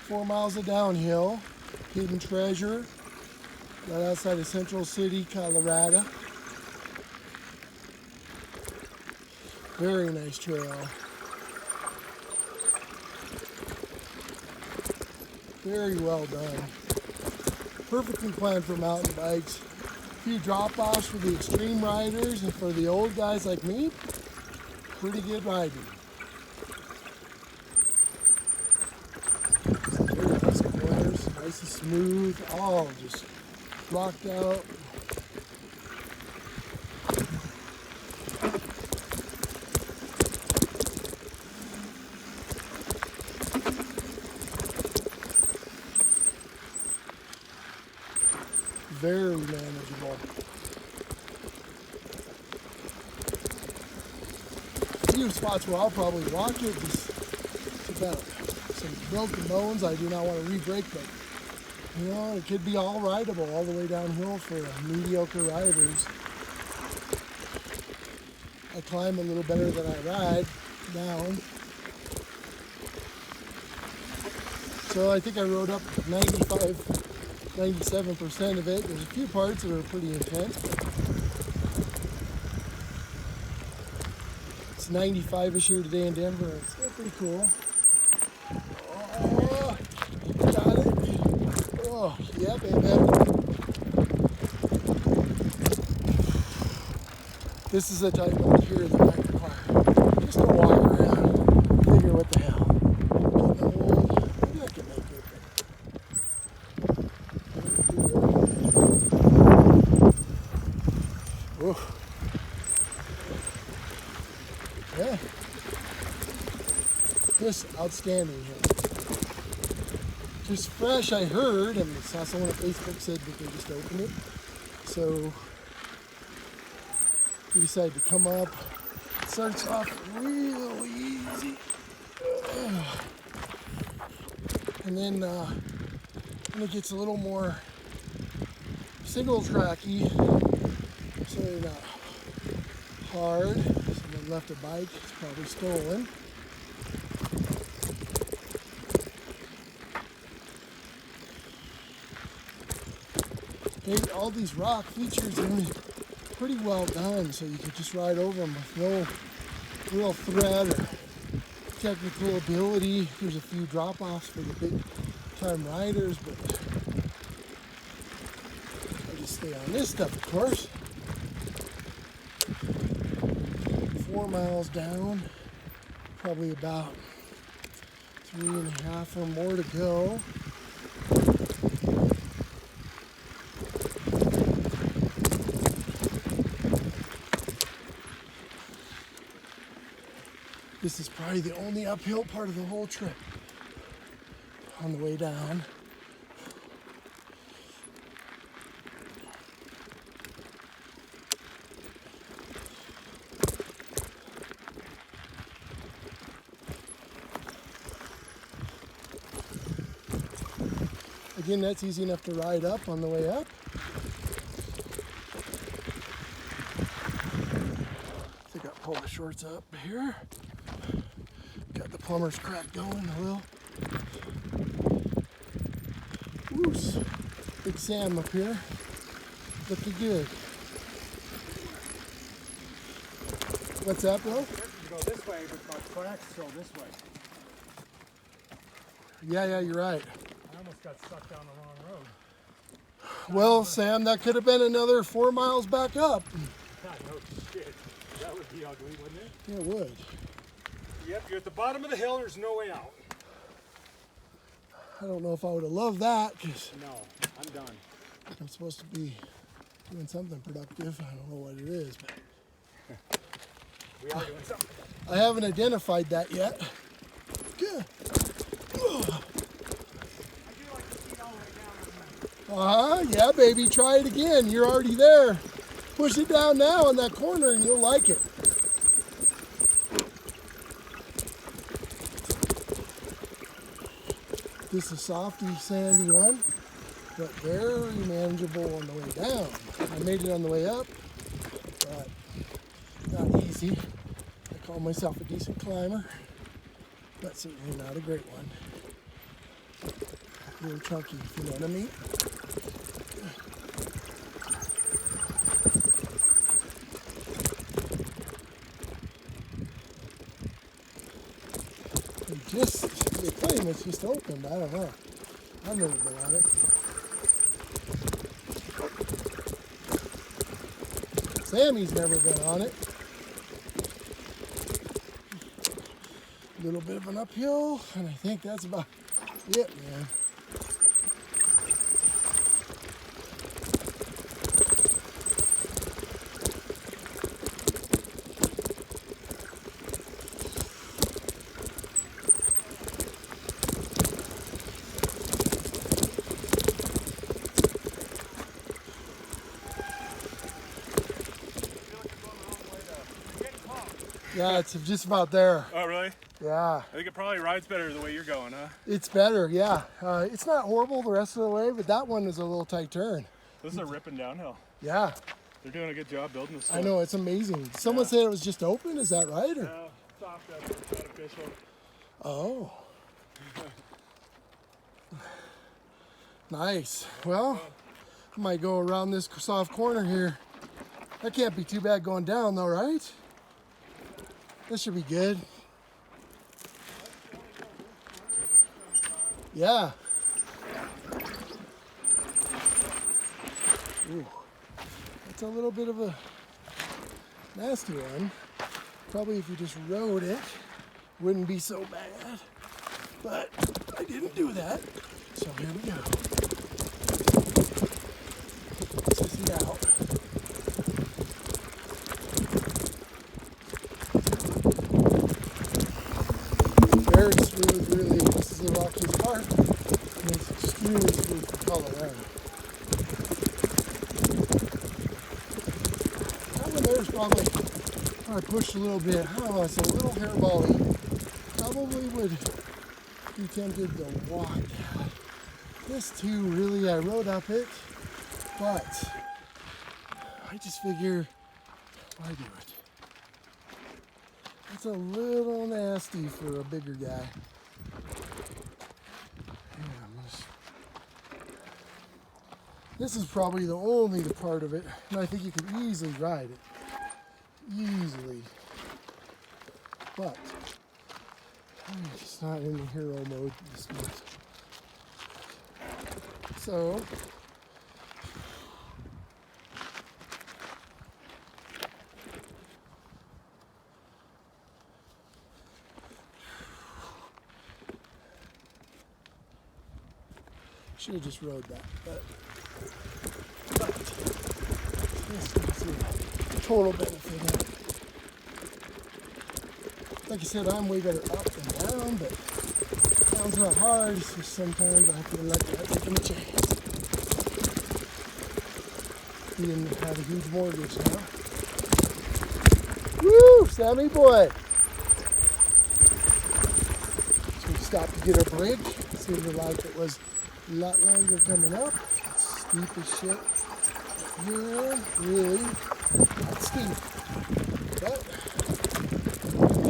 4 miles of downhill, hidden treasure, right outside of Central City, Colorado. Very nice trail. Very well done. Perfectly planned for mountain bikes. A few drop-offs for the extreme riders, and for the old guys like me, pretty good riding. Very nice corners, nice and smooth, all just rocked out. Very manageable. A few spots where I'll probably walk it, just about some broken bones I do not want to re-break, but you know, it could be all rideable all the way downhill for mediocre riders. I climb a little better than I ride down. So I think I rode up 97% of it. There's a few parts that are pretty intense, but it's 95-ish here today in Denver. It's still pretty cool. Oh, got it. Oh, yeah, baby. This is the type of here that might require just a walk around, figure what the hell. Maybe I can make it. Oof. Yeah. Just outstanding here. Just fresh, I heard, and I saw someone on Facebook said that they just opened it. So we decided to come up. It starts off real easy. And then when it gets a little more single tracky, so not hard. Someone left a bike, it's probably stolen. All these rock features are pretty well done, so you can just ride over them with no real threat or technical ability. There's a few drop-offs for the big time riders, but I just stay on this stuff, of course. 4 miles down, probably about 3.5 or more to go. This is probably the only uphill part of the whole trip. On the way down. Again, that's easy enough to ride up on the way up. I think I'll pull the shorts up here. Got the plumber's crack going a little. Woos. Big Sam up here. Looking good. What's that, bro? You go this way, but the cracks go this way. Yeah, you're right. I almost got stuck down the wrong road. Well, Sam, that could have been another 4 miles back up. God, no shit. That would be ugly, wouldn't it? Yeah, it would. Yep, you're at the bottom of the hill, there's no way out. I don't know if I would have loved that, because No, I'm done. I'm supposed to be doing something productive. I don't know what it is, but We are doing something. I haven't identified that yet. Good. Yeah, baby, try it again. You're already there. Push it down now in that corner and you'll like it. This is a softy, sandy one, but very manageable on the way down. I made it on the way up, but not easy. I call myself a decent climber, but certainly not a great one. a little chunky, if you know what I mean. They claim it's just opened. I don't know. I've never been on it. Sammy's never been on it. A little bit of an uphill, and I think that's about it, man. Yeah, it's just about there. Oh, really? Yeah. I think it probably rides better the way you're going, huh? It's better, yeah. It's not horrible the rest of the way, but that one is a little tight turn. This is a ripping downhill. Yeah. They're doing a good job building this stuff. I know, it's amazing. Someone said it was just open, is that right? Or? No, soft up, it's not official. Oh. Nice. Well, I might go around this soft corner here. That can't be too bad going down though, right? That should be good. Yeah. Ooh. That's a little bit of a nasty one. Probably if you just rode it, wouldn't be so bad. But I didn't do that. So here we go. Let's see out. Very smooth, really. This is the rockiest part. And it's extremely smooth to color around. That one there's probably, I pushed a little bit. Oh, it's a little hairball-y. Probably would be tempted to walk that. This too, really, I rode up it, but I just figure, why do it? It's a little nasty for a bigger guy. This is probably the only part of it, and I think you could easily ride it. Easily. But I'm just not in the hero mode this month. So should have just rode that, but this is a total benefit of it. Like I said, I'm way better up than down, but down's not hard. It's just sometimes I have to let that take a chance. He didn't have a huge mortgage now. Woo, Sammy boy! So we stopped to get a break. Seemed like it was a lot longer coming up. It's steep as shit. Here, really not steep, but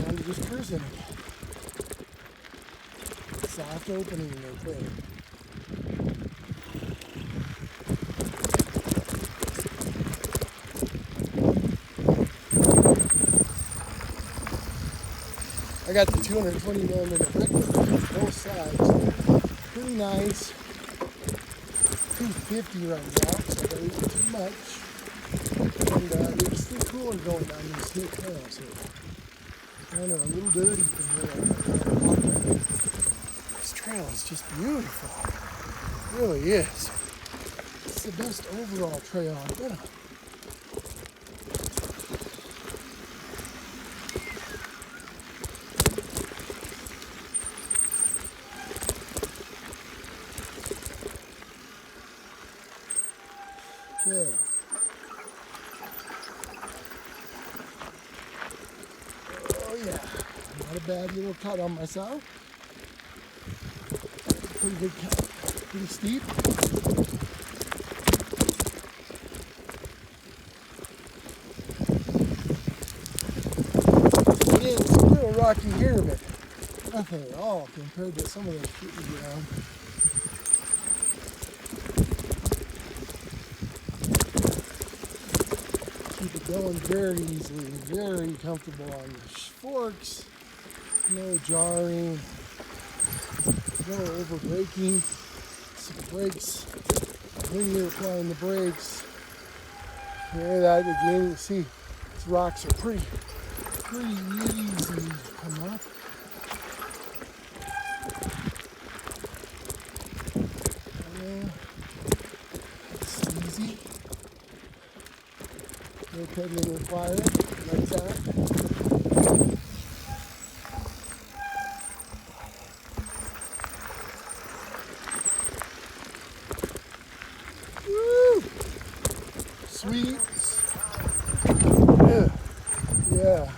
I'm just cruising it. Soft opening, no play. I got the 220 millimeter brick on both sides. Pretty nice. 250 right now, so I don't eat too much. And it's still cooler going down these steep trails here. Kind of a little dirty from here. This trail is just beautiful. It really is. It's the best overall trail I've been on. Okay. Oh yeah, not a bad little cut on myself. Pretty good cut, pretty steep. It is a little rocky here, but nothing at all compared to some of those trees around. going very easily, very comfortable on the forks. No jarring, no over braking. Some brakes. When you're applying the brakes, hear that again. You see, these rocks are pretty easy to come up. It's easy. No pedaling required, like that. Woo! Sweet. Yeah. Yeah.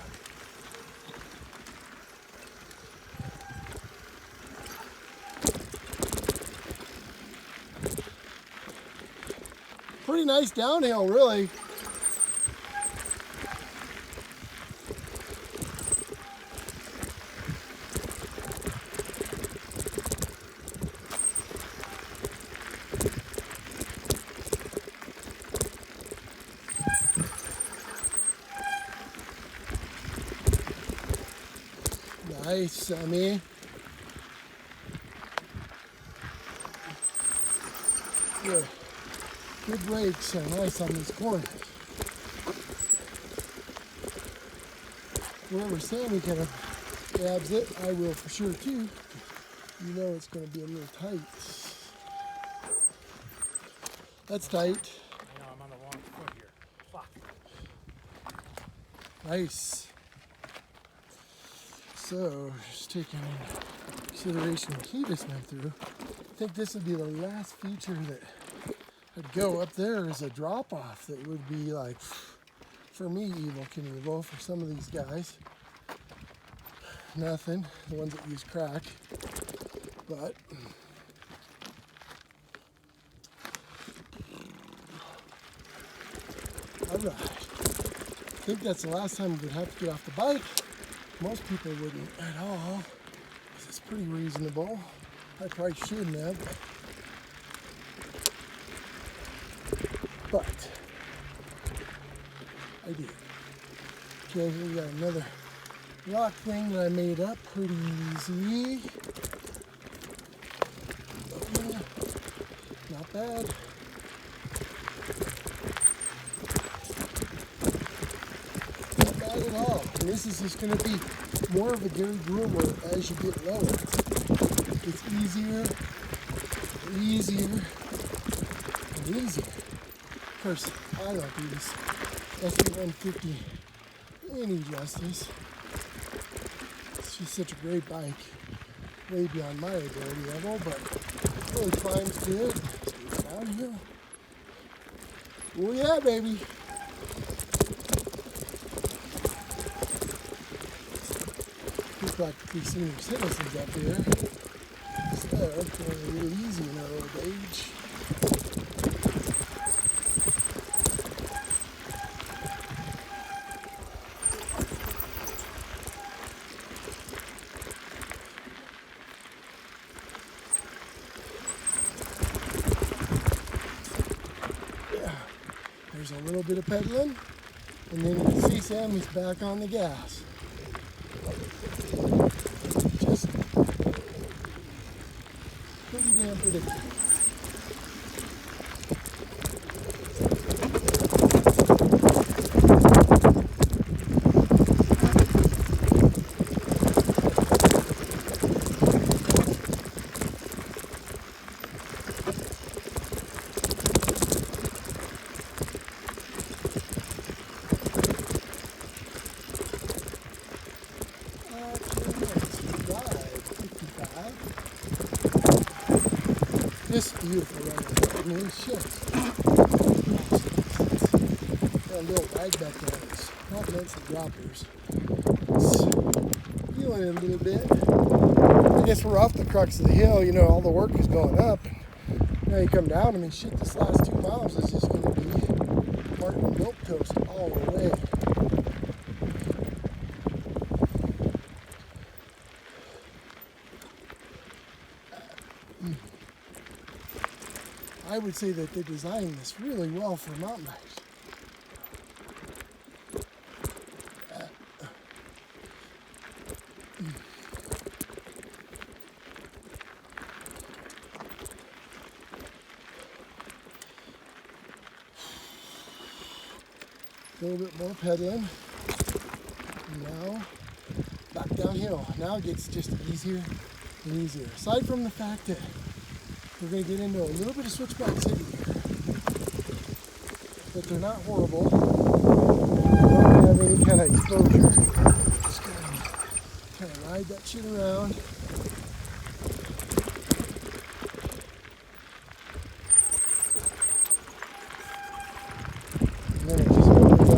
Pretty nice downhill, really. Nice, I mean. Good. Good brakes are nice on these corners. Wherever Sammy kind of grabs it, I will for sure too. You know it's going to be a little tight. That's tight. I know, I'm on the wrong foot here. Fuck. Nice. So, just taking into consideration what he just went through, I think this would be the last feature that I'd go up there as a drop-off that would be like, for me, Evel Knievel, for some of these guys. Nothing, the ones that use crack, but all right. I think that's the last time we'd have to get off the bike. Most people wouldn't at all. It's pretty reasonable. I probably shouldn't have, but I did. Okay, here we got another rock thing that I made up pretty easy. Yeah, not bad. Not bad at all. And this is just going to be more of a Gary groomer as you get lower. It's easier, easier, and easier. Of course, I don't do this SB150 any justice. It's just such a great bike, way beyond my ability level, but really climbs good. Stays downhill. Oh yeah, baby. Looks like these senior citizens up here. So, going real easy in our old age. There's a little bit of pedaling, and then you can see Sammy's back on the gas. Just pretty damn predictable. This is beautiful right now. I mean, it's just got a little wag back there. It's not meant for droppers. It's feeling it a little bit. I guess we're off the crux of the hill. You know, all the work is going up. Now you come down. I mean, shit, this last 2 miles is just going to be Martin milquetoast all the way. I would say that they designed this really well for mountain bikes. little bit more pedaling. And now back downhill. Now it gets just easier and easier. Aside from the fact that we're going to get into a little bit of switchback city here, but they're not horrible. Don't have any kind of exposure. Just going to kind of ride that shit around. And then it just opens up.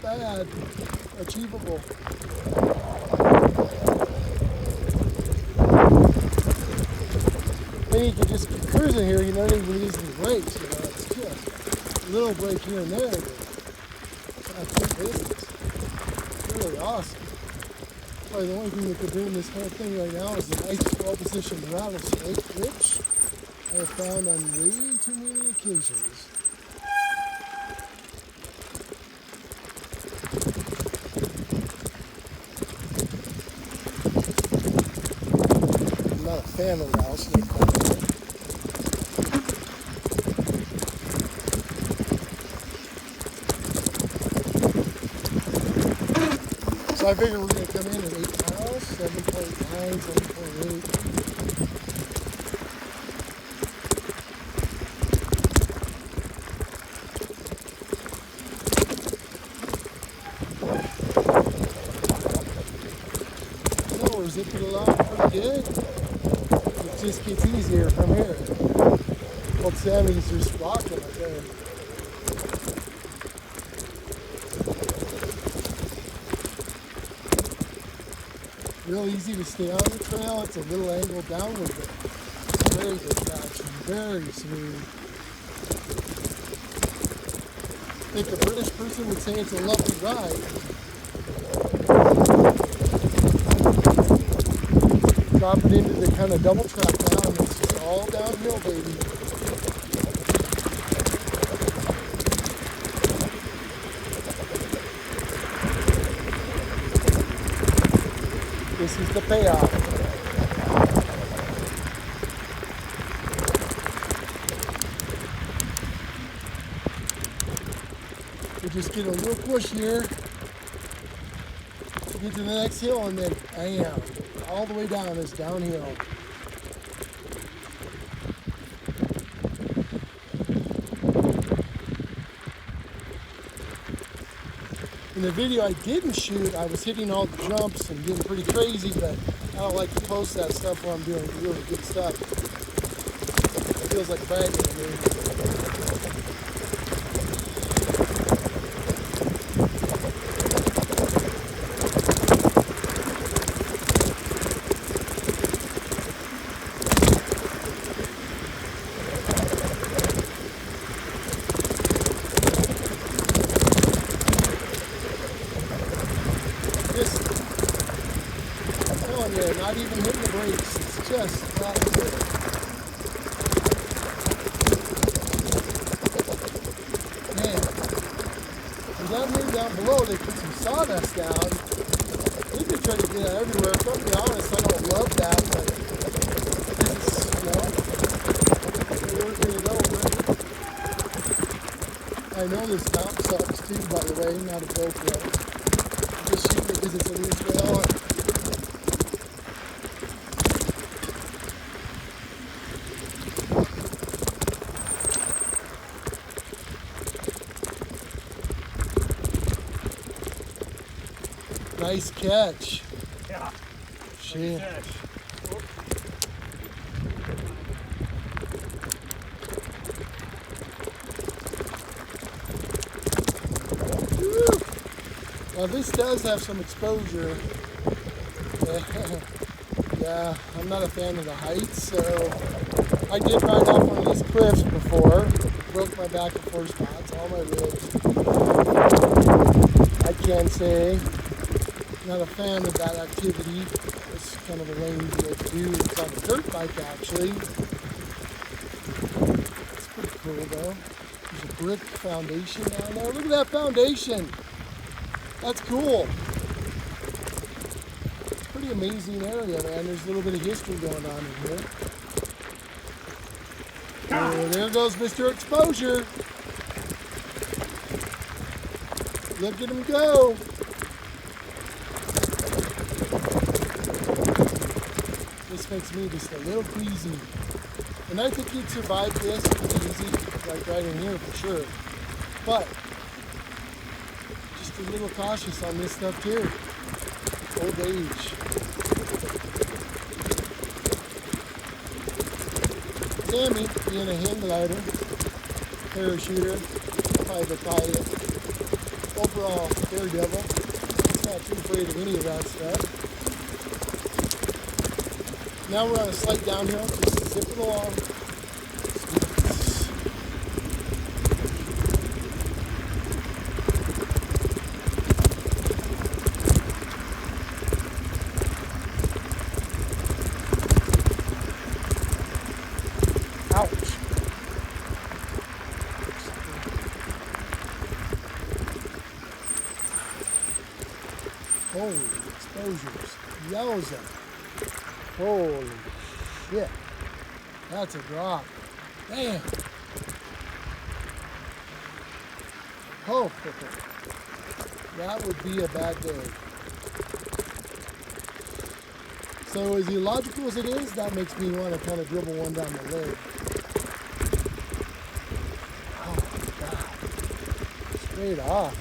Bad. Achievable. Then you can just keep cruising here, you don't even use any brakes, you know, it's just a little brake here and there, but that's good business. It's really awesome. Probably the only thing that could ruin this whole thing right now is a nice well-positioned rattlesnake, which I have found on way too many occasions. Fan of rattlesnake. So I figure we're going to come in at 8 miles, 7.9, 7.8. So we're zipping along pretty good. It just gets easier from here. Old Sammy's just rocking right there. Real easy to stay on the trail. It's a little angle downward, but it's very good traction, very smooth. I think a British person would say it's a lovely ride. Drop it into the kind of double track now, and it's just all downhill, baby. This is the payoff. We just get a little push here to get to the next hill, and then bam, all the way down is downhill. In the video I didn't shoot, I was hitting all the jumps and getting pretty crazy, but I don't like to post that stuff when I'm doing really good stuff. It feels like bragging to me. Not even hitting the brakes, it's just not good. Man, and down here down below they put some sawdust down. They could try to get that everywhere. To be honest, I don't love that, but this is, you know, they're working it over. I know this mount sucks too, by the way, not a GoPro. I'm just shooting it because it's a new trail. Nice catch. Yeah. Shit. Now this does have some exposure. Yeah, I'm not a fan of the heights, so I did ride off one of these cliffs before. Broke my back at 4 spots, all my ribs. I can say, not a fan of that activity. It's kind of a lame deal to do. It's on a dirt bike, actually. It's pretty cool, though. There's a brick foundation down there. Look at that foundation. That's cool. Pretty amazing area, man. There's a little bit of history going on in here. Oh, there goes Mr. Exposure. Look at him go. This makes me just a little queasy. And I think you'd survive this pretty easy, like right in here for sure. But just a little cautious on this stuff too. Old age. Sammy, being a hand glider, parachuter, private pilot, overall daredevil, he's not too afraid of any of that stuff. Now we're on a slight downhill, just zipping along. Ouch. Holy exposures. Yowza. Holy shit. That's a drop. Damn. Oh, that would be a bad day. So as illogical as it is, that makes me want to kind of dribble one down the leg. Oh my God. Straight off.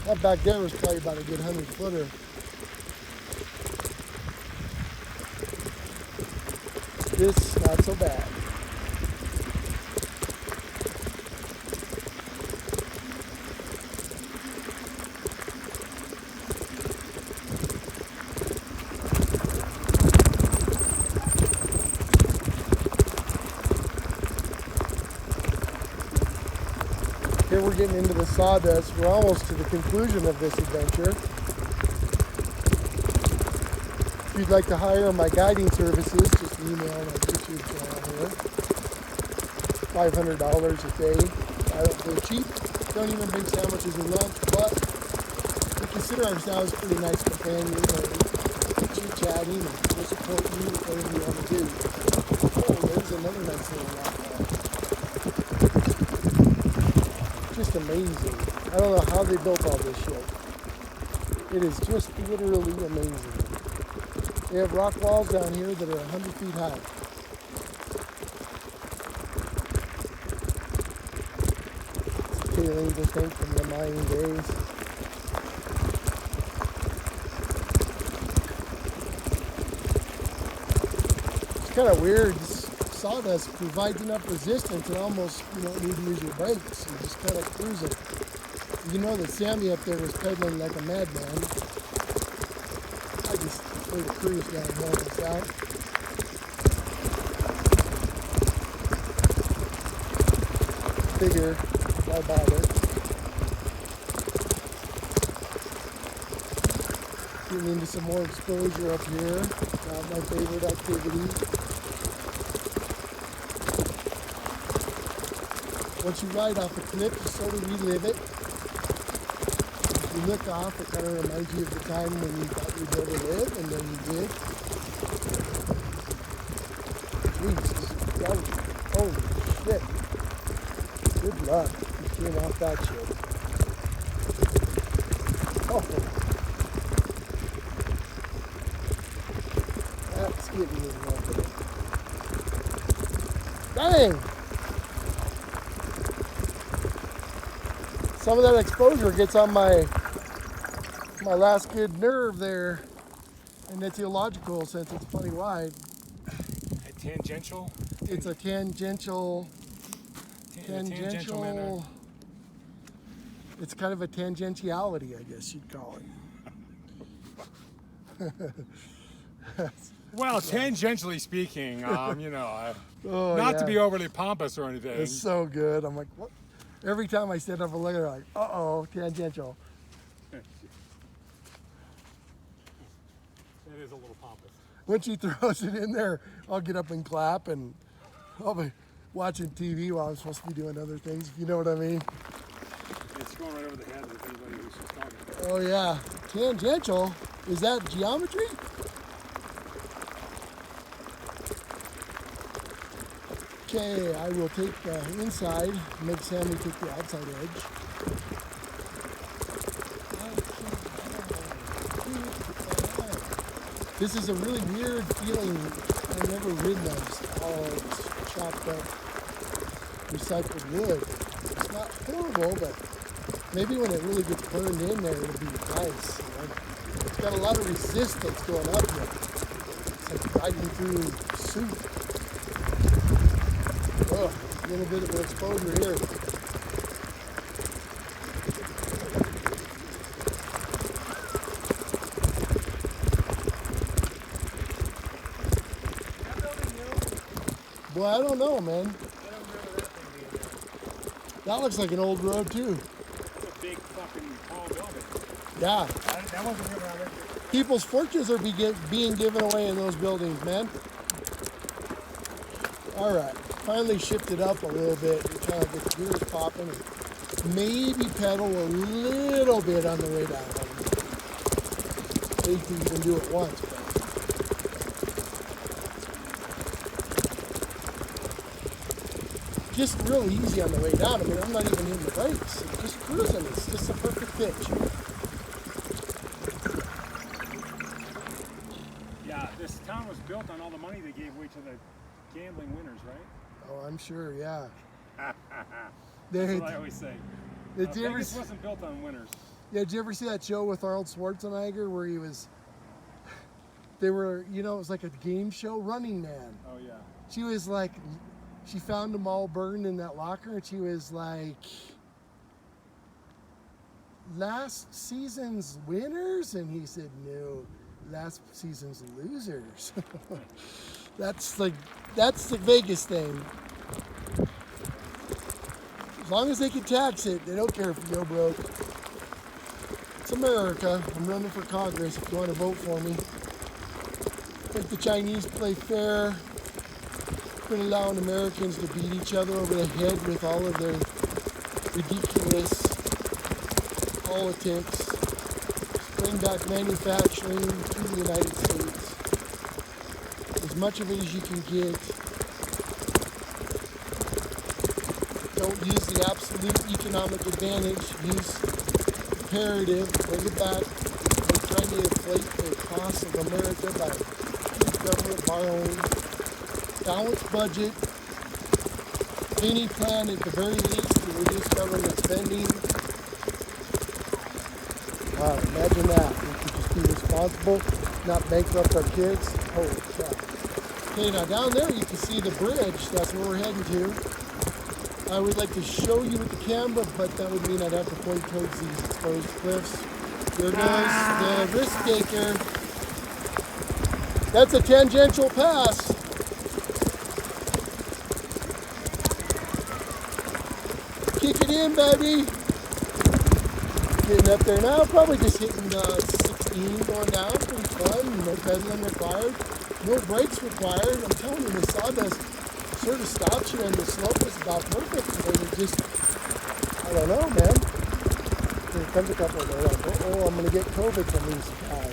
That back there was probably about a good 100-footer. This, not so bad. Here we're getting into the sawdust. We're almost to the conclusion of this adventure. If you'd like to hire my guiding services, just email my YouTube channel here. $500 a day. They're cheap. Don't even bring sandwiches or lunch, but we consider ourselves pretty nice companions. We're chit-chatting and we'll support you with whatever you want to do. Oh, there's another nice little rock wall. Just amazing. I don't know how they built all this shit. It is just literally amazing. They have rock walls down here that are 100 feet high. It's tailings, I think, from the mining days. It's kind of weird. Sawdust provides enough resistance and almost you don't need to use your brakes. You just kind of cruise it. You know that Sammy up there was pedaling like a madman. I just made a cruise downhill myself. Figure, why bother? Getting into some more exposure up here. My favorite activity. Once you ride off a cliff, you sort of relive it. If you look off, it kind of reminds you of the time when you thought you'd never live, and then you did. Jesus, holy shit. Good luck. You came off that shit. Oh. That's getting me in love. Dang! Some of that exposure gets on my last good nerve there, and it's illogical since it's plenty wide. A tangential? It's a tangential manner. It's kind of a tangentiality, I guess you'd call it. Well, tangentially speaking, Oh, not to yeah. be overly pompous or anything. It's so good. I'm like, what? Every time I stand up and look at it, I'm like, uh-oh, tangential. It is a little pompous. When she throws it in there, I'll get up and clap, and I'll be watching TV while I'm supposed to be doing other things, if you know what I mean. It's going right over the head of anybody who's just talking. Oh yeah, tangential. Is that geometry? Okay, I will take the inside, make Sammy take the outside edge. This is a really weird feeling. I've never ridden those all chopped up recycled wood. It's not horrible, but maybe when it really gets burned in there, it'll be nice. You know? It's got a lot of resistance going up there. It's like riding through soup. Oh, a little bit of an exposure here. Boy, I don't know, man. I don't remember that thing being there. That looks like an old road, too. That's a big fucking tall building. Yeah. That wasn't here when I lived here. People's fortunes are being given away in those buildings, man. All right. Finally shifted up a little bit. We kind of get the gears popping and maybe pedal a little bit on the way down. Hate to even do it once, but just real easy on the way down. I mean, I'm not even hitting the brakes. It's just cruising. It's just a perfect pitch. Yeah, this town was built on all the money they gave away to the gambling winners, right? Oh, I'm sure, yeah. That's what I always say. Did you ever Vegas wasn't built on winners. Yeah, did you ever see that show with Arnold Schwarzenegger where they were, it was like a game show, Running Man. Oh, yeah. She was like, she found them all burned in that locker, and she was like, last season's winners? And he said, no, last season's losers. That's the Vegas thing. As long as they can tax it, they don't care if you go broke. It's America. I'm running for Congress if you want to vote for me. I think the Chinese play fair. Quit allowing Americans to beat each other over the head with all of their ridiculous politics. Bring back manufacturing to the United States. As much of it as you can get. Don't use the absolute economic advantage. Use comparative. Bring it back. We're trying to inflate the cost of America by government borrowing. Balanced budget. Penny plan at the very least to reduce government spending. Wow, imagine that. We could just be responsible, not bankrupt our kids. Holy crap. Okay, now down there you can see the bridge. That's where we're heading to. I would like to show you with the camera, but that would mean I'd have to point towards these exposed cliffs. There goes the risk taker. That's a tangential pass. Kick it in, baby. Getting up there now, probably just hitting 16 going down. Pretty fun. No pedaling required. No brakes required. I'm telling you, the sawdust sort of stops you, and the slope is about perfect. And it just, I don't know, man. Here comes a couple of them. Like, oh, I'm going to get COVID from these guys.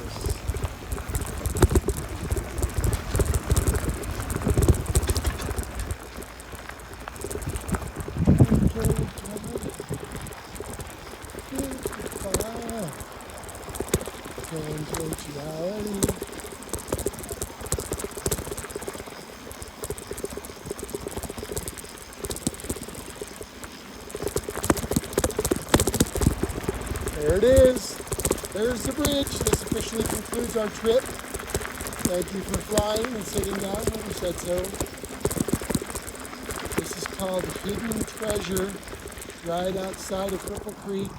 Tangentiality. There it is. There's the bridge. This officially concludes our trip. Thank you for flying and sitting down when you said so. This is called Hidden Treasure, right outside of Cripple Creek.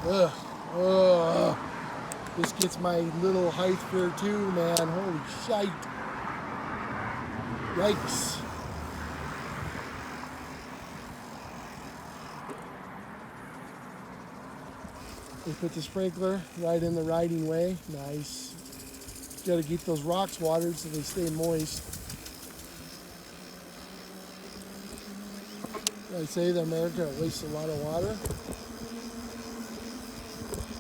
Ugh. Ugh. This gets my little height fear too, man. Holy shite. Yikes. We put the sprinkler right in the riding way. Nice. Got to keep those rocks watered so they stay moist. I say that America wastes a lot of water.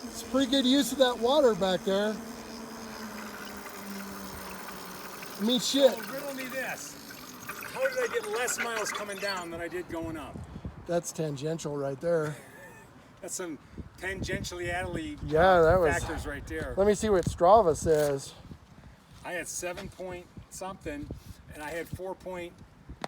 It's pretty good use of that water back there. I mean, shit. Well, riddle me this. How did I get less miles coming down than I did going up? That's tangential right there. That's some tangentially Yeah, that was factors right there. Let me see what Strava says. I had 7 point something, and I had 4.8